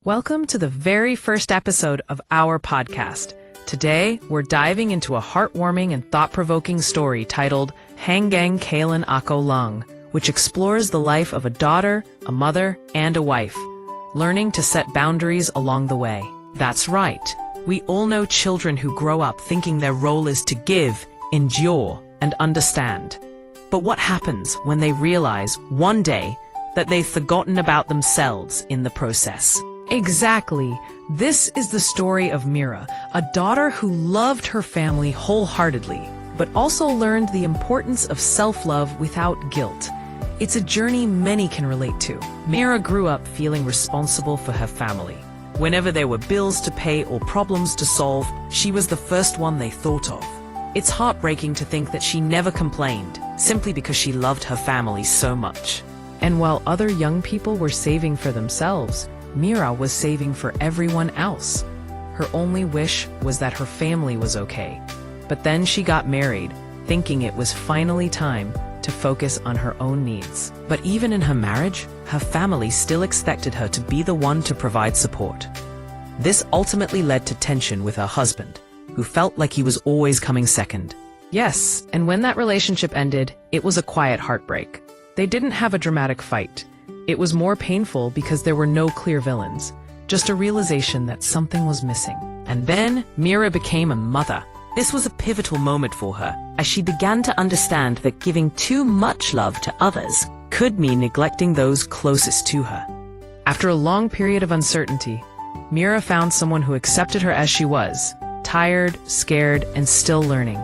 Welcome to the very first episode of our podcast. Today, we're diving into a heartwarming and thought-provoking story titled Hanggang Kailan Ako Lang, which explores the life of a daughter, a mother, and a wife, learning to set boundaries along the way. That's right. We all know children who grow up thinking their role is to give, endure, and understand. But what happens when they realize one day that they've forgotten about themselves in the process? Exactly. This is the story of Mira, a daughter who loved her family wholeheartedly, but also learned the importance of self-love without guilt. It's a journey many can relate to. Mira grew up feeling responsible for her family. Whenever there were bills to pay or problems to solve, she was the first one they thought of. It's heartbreaking to think that she never complained, simply because she loved her family so much. And while other young people were saving for themselves, Mira was saving for everyone else. Her only wish was that her family was okay. But then she got married, thinking it was finally time to focus on her own needs. But even in her marriage, her family still expected her to be the one to provide support. This ultimately led to tension with her husband, who felt like he was always coming second. Yes, and when that relationship ended, it was a quiet heartbreak. They didn't have a dramatic fight. It was more painful because there were no clear villains, just a realization that something was missing. And then Mira became a mother. This was a pivotal moment for her, as she began to understand that giving too much love to others could mean neglecting those closest to her. After a long period of uncertainty, Mira found someone who accepted her as she was, tired, scared, and still learning.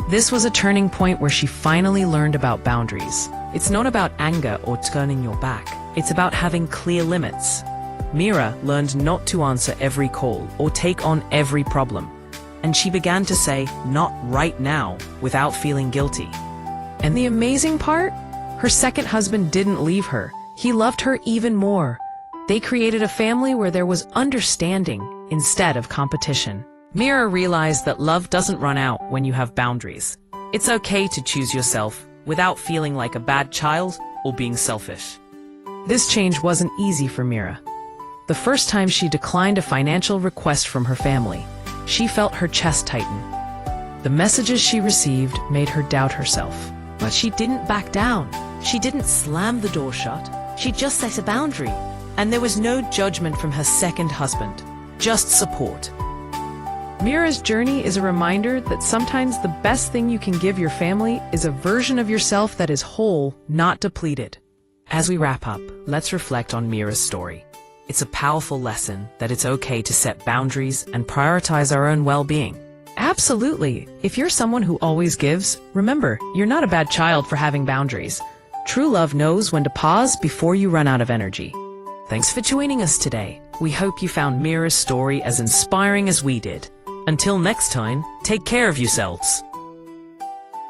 This was a turning point where she finally learned about boundaries. It's not about anger or turning your back. It's about having clear limits. Mira learned not to answer every call or take on every problem. And she began to say, "Not right now," without feeling guilty. And the amazing part? Her second husband didn't leave her. He loved her even more. They created a family where there was understanding instead of competition. Mira realized that love doesn't run out when you have boundaries. It's okay to choose yourself without feeling like a bad child or being selfish. This change wasn't easy for Mira. The first time she declined a financial request from her family, she felt her chest tighten. The messages she received made her doubt herself. But she didn't back down. She didn't slam the door shut. She just set a boundary. And there was no judgment from her second husband, just support. Mira's journey is a reminder that sometimes the best thing you can give your family is a version of yourself that is whole, not depleted. As we wrap up, let's reflect on Mira's story. It's a powerful lesson that it's okay to set boundaries and prioritize our own well-being. Absolutely. If you're someone who always gives, remember, you're not a bad child for having boundaries. True love knows when to pause before you run out of energy. Thanks for joining us today. We hope you found Mira's story as inspiring as we did. Until next time, take care of yourselves.